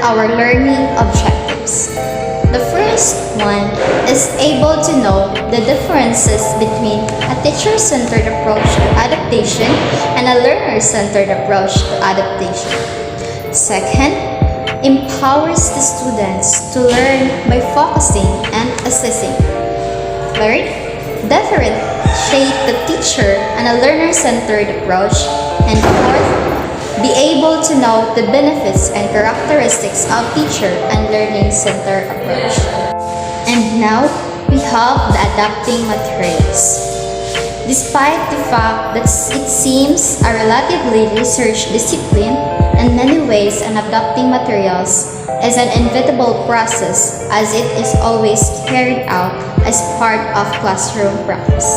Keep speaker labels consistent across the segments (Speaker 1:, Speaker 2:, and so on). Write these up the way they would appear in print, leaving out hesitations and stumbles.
Speaker 1: our learning objectives. The first one is able to know the differences between a teacher-centered approach to adaptation and a learner-centered approach to adaptation. Second, empowers the students to learn by focusing and assessing. Third, differentiate the teacher and a learner-centered approach. And fourth, be able to know the benefits and characteristics of teacher and learning-centered approach. And now, we have the adapting materials. Despite the fact that it seems a relatively research discipline, in many ways an adapting materials is an inevitable process as it is always carried out as part of classroom practice.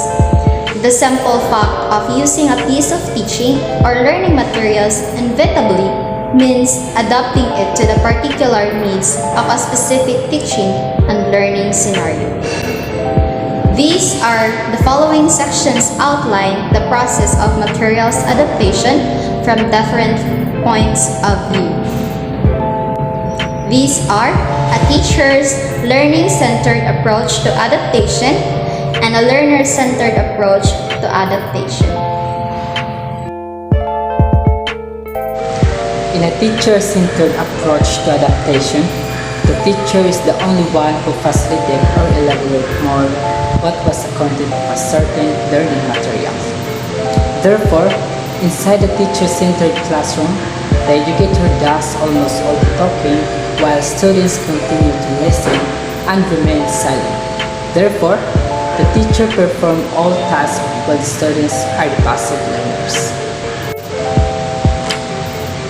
Speaker 1: The simple fact of using a piece of teaching or learning materials inevitably means adapting it to the particular needs of a specific teaching and learning scenario. These are the following sections outline the process of materials adaptation from different points of view. These are a teacher's learning-centered approach to adaptation and a learner-centered approach to adaptation.
Speaker 2: In a teacher-centered approach to adaptation, the teacher is the only one who facilitates or elaborates more what was accounted as certain learning materials. Therefore, inside the teacher-centered classroom, the educator does almost all the talking while students continue to listen and remain silent. Therefore, the teacher performs all tasks while the students are the passive learners.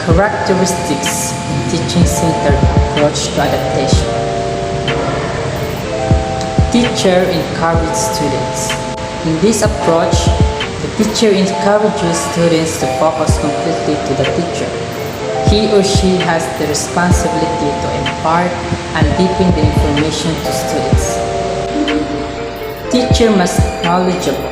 Speaker 2: Characteristics in teaching-centered approach to adaptation. Teacher encourages students. In this approach, the teacher encourages students to focus completely to the teacher. He or she has the responsibility to impart and deepen the information to students. Teacher must be knowledgeable.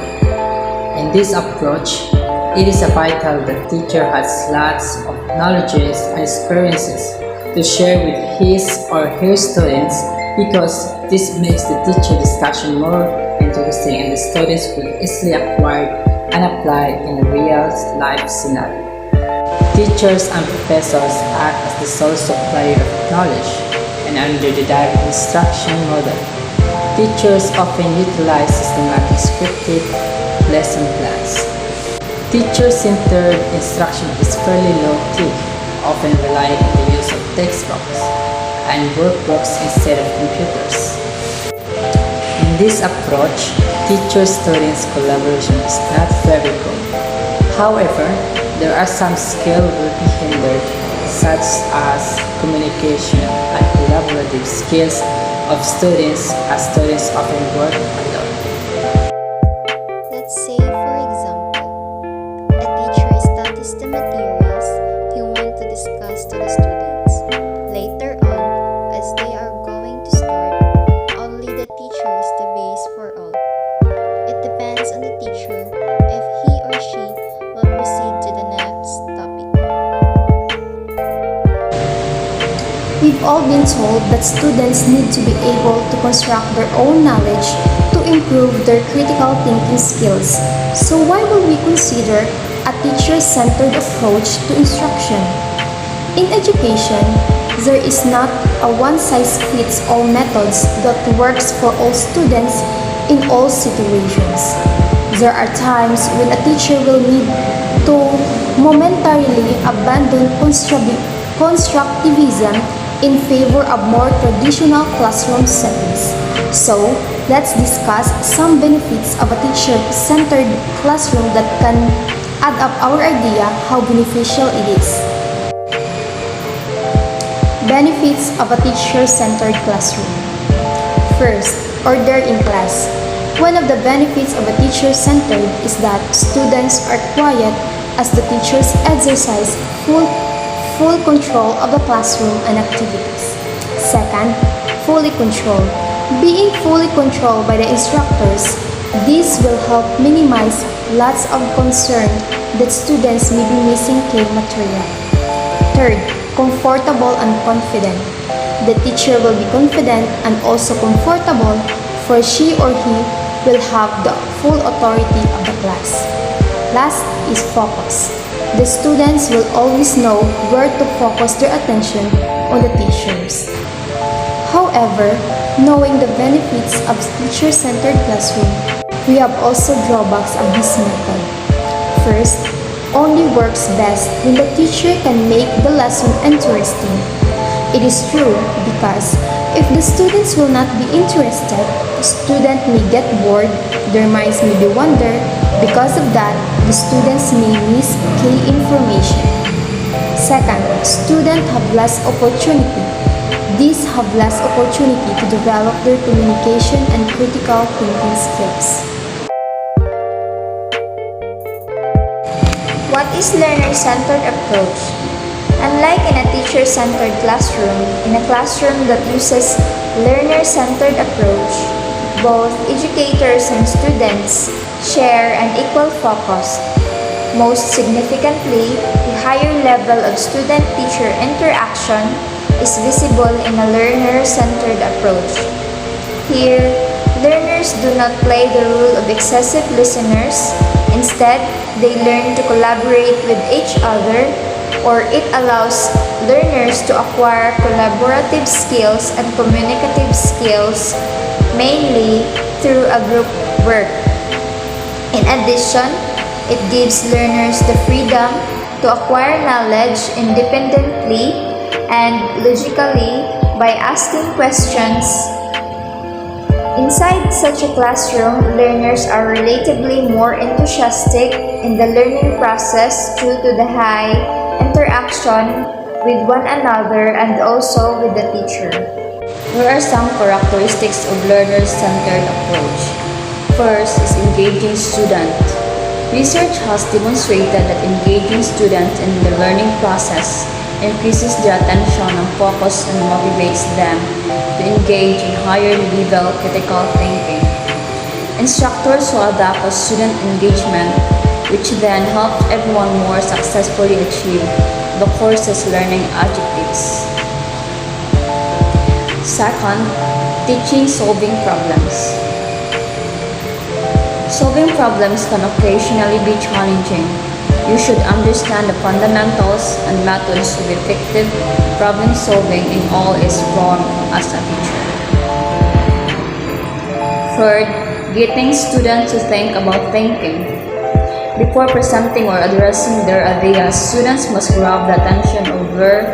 Speaker 2: In this approach, it is vital that teacher has lots of knowledges and experiences to share with his or her students because this makes the teacher discussion more interesting and the students will easily acquire and apply in a real life scenario. Teachers and professors act as the sole supplier of knowledge, and under the direct instruction model, teachers often utilize systematic scripted lesson plans. Teacher-centered instruction is fairly low-tech, often relying on the use of textbooks and workbooks instead of computers. In this approach, teacher-students collaboration is not very good. However, there are some skills will be hindered, such as communication and collaborative skills of students, as students often work alone.
Speaker 1: Let's say, for example, a teacher studies the materials he wants to discuss to the students. Later on, as they are going to start, only the teacher is the base for all. It depends on the teacher if he or she will proceed to the next topic. We've all been told that students need to be able to construct their own knowledge to improve their critical thinking skills. So why will we consider a teacher-centered approach to instruction? In education, there is not a one-size-fits-all methods that works for all students in all situations. There are times when a teacher will need to momentarily abandon constructivism in favor of more traditional classroom settings. So, let's discuss some benefits of a teacher-centered classroom that can add up our idea how beneficial it is. Benefits of a teacher-centered classroom. First, order in class. One of the benefits of a teacher-centered is that students are quiet as the teachers exercise full control of the classroom and activities. Second, fully controlled. Being fully controlled by the instructors, this will help minimize lots of concern that students may be missing key material. Third,
Speaker 3: comfortable and confident. The teacher will be confident and also comfortable, for she or he will have the full authority of the class. Last is focus. The students will always know where to focus their attention on the teachers. However, knowing the benefits of teacher-centered classroom, we have also drawbacks of this method. First, only works best when the teacher can make the lesson interesting. It is true because if the students will not be interested, the student may get bored, their minds may be wander. Because of that, the students may miss key information. Second, students have less opportunity. These have less opportunity to develop their communication and critical thinking skills.
Speaker 1: What is learner-centered approach? Unlike in a teacher-centered classroom, in a classroom that uses learner-centered approach, both educators and students share an equal focus. Most significantly, the higher level of student-teacher interaction is visible in a learner-centered approach. Here, learners do not play the role of excessive listeners. Instead, they learn to collaborate with each other, or it allows learners to acquire collaborative skills and communicative skills, mainly through a group work. In addition, it gives learners the freedom to acquire knowledge independently and logically by asking questions. Inside such a classroom, learners are relatively more enthusiastic in the learning process due to the high interaction with one another and also with the teacher.
Speaker 4: There are some characteristics of learner-centered approach. First is engaging student. Research has demonstrated that engaging students in the learning process increases their attention and focus and motivates them to engage in higher level critical thinking. Instructors will adapt a student engagement, which then helps everyone more successfully achieve the course's learning objectives. Second, teaching solving problems. Solving problems can occasionally be challenging. You should understand the fundamentals and methods of effective problem solving in all its forms as a teacher. Third, getting students to think about thinking. Before presenting or addressing their ideas, students must grab the attention of their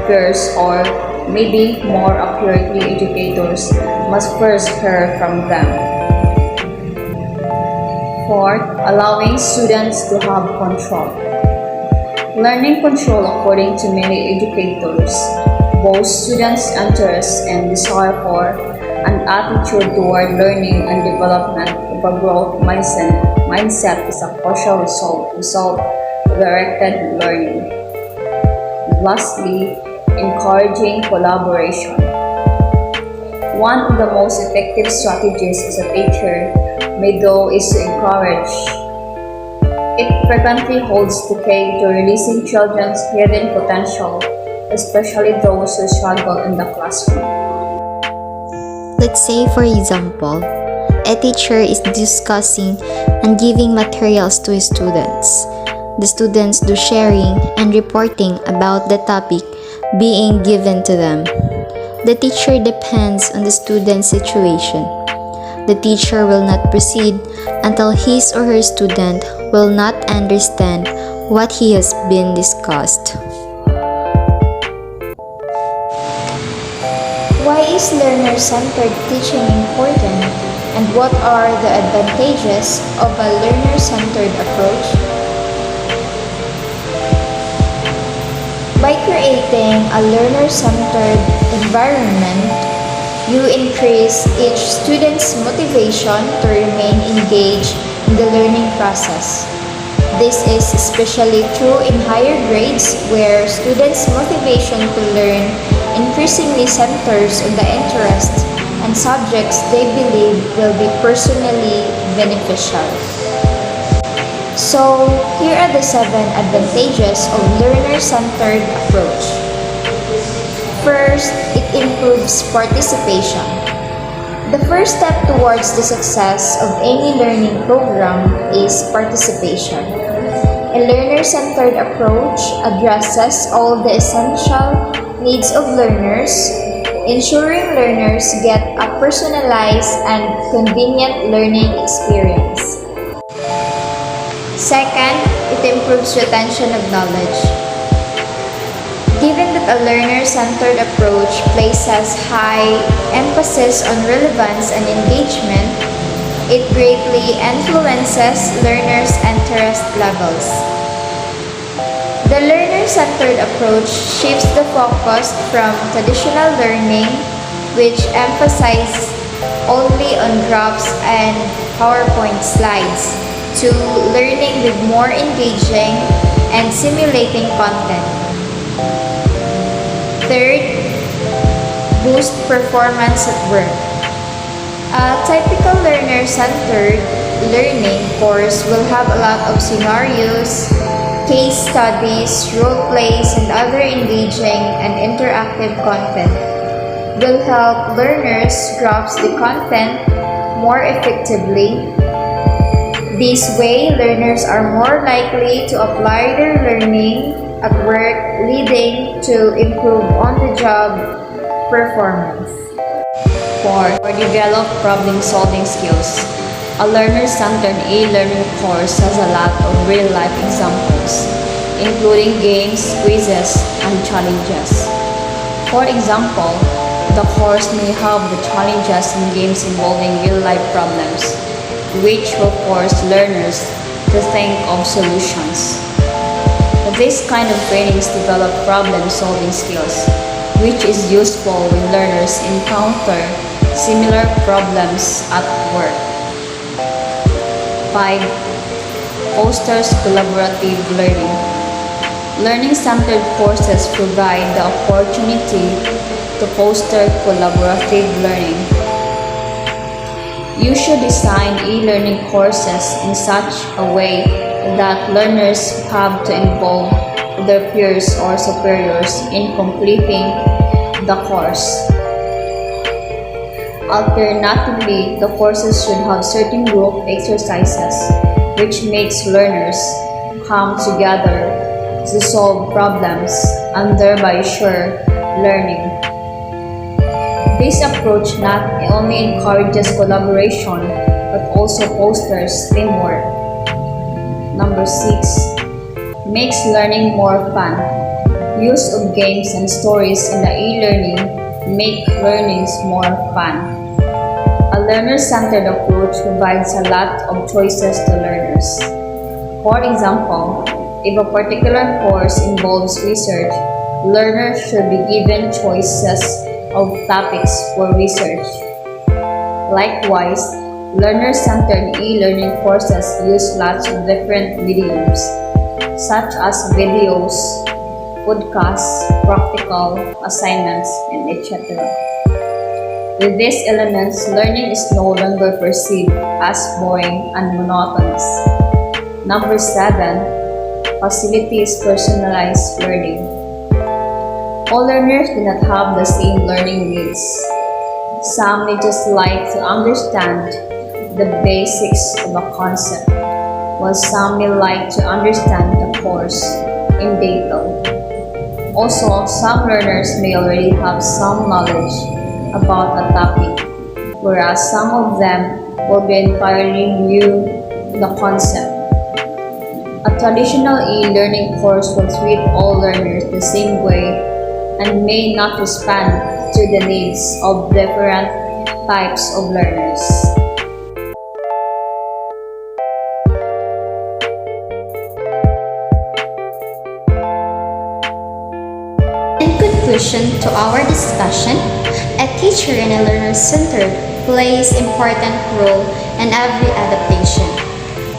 Speaker 4: peers, or maybe more accurately, educators must first hear from them. Fourth, allowing students to have control. Learning control, according to many educators, both students' interests and desire for an attitude toward learning and development of a growth mindset is a partial result of directed learning. And lastly, encouraging collaboration. One of the most effective strategies as a teacher may do is to encourage. It frequently holds the key to releasing children's hidden potential, especially those who struggle in the classroom.
Speaker 5: Let's say, for example, a teacher is discussing and giving materials to his students. The students do sharing and reporting about the topic being given to them. The teacher depends on the student's situation. The teacher will not proceed until his or her student will not understand what he has been discussed.
Speaker 1: Why is learner-centered teaching important, and what are the advantages of a learner-centered approach? By creating a learner-centered environment, you increase each student's motivation to remain engaged in the learning process. This is especially true in higher grades, where students' motivation to learn increasingly centers on the interests and subjects they believe will be personally beneficial. So, here are the 7 advantages of learner-centered approach.
Speaker 3: First, it improves participation. The first step towards the success of any learning program is participation. A learner-centered approach addresses all the essential needs of learners, ensuring learners get a personalized and convenient learning experience. Second, it improves retention of knowledge. Given that a learner-centered approach places high emphasis on relevance and engagement, it greatly influences learners' interest levels. The learner-centered approach shifts the focus from traditional learning, which emphasizes only on graphs and PowerPoint slides, to learning with more engaging and simulating content. Third, boost performance at work. A typical learner-centered learning course will have a lot of scenarios, case studies, role plays, and other engaging and interactive content. Will help learners grasp the content more effectively. This way, learners are more likely to apply their learning at work, leading to improved on-the-job performance.
Speaker 4: 4. Develop problem-solving skills. A learner-centered e-learning course has a lot of real-life examples, including games, quizzes, and challenges. For example, the course may have the challenges and games involving real-life problems, which will force learners to think of solutions. This kind of trainings develop problem-solving skills, which is useful when learners encounter similar problems at work. 5. Fosters collaborative learning. Learning-centered courses provide the opportunity to foster collaborative learning. You should design e-learning courses in such a way that learners have to involve their peers or superiors in completing the course. Alternatively, the courses should have certain group exercises which makes learners come together to solve problems and thereby share learning. This approach not only encourages collaboration but also fosters teamwork. Number 6. Makes learning more fun. Use of games and stories in the e-learning make learnings more fun. A learner-centered approach provides a lot of choices to learners. For example, if a particular course involves research, learners should be given choices of topics for research. Likewise, learner-centered e-learning courses use lots of different mediums, such as videos, podcasts, practical assignments, and etc. With these elements, learning is no longer perceived as boring and monotonous. Number 7. Facilitates personalized learning. All learners do not have the same learning needs. Some may just like to understand the basics of a concept, while some may like to understand the course in detail. Also, some learners may already have some knowledge about a topic, whereas some of them will be entirely new to the concept. A traditional e-learning course will treat all learners the same way and may not respond to the needs of different types of learners.
Speaker 1: In conclusion to our discussion, a teacher and a learner-centered plays important role in every adaptation.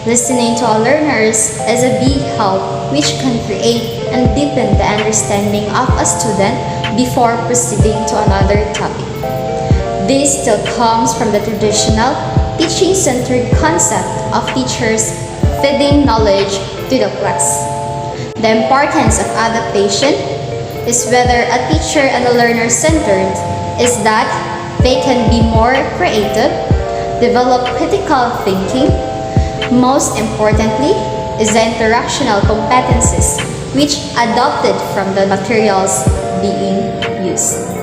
Speaker 1: Listening to our learners is a big help which can create and deepen the understanding of a student before proceeding to another topic. This still comes from the traditional teaching-centered concept of teachers feeding knowledge to the class. The importance of adaptation is whether a teacher and a learner centered is that they can be more creative, develop critical thinking. Most importantly is the interactional competencies which adopted from the materials being used.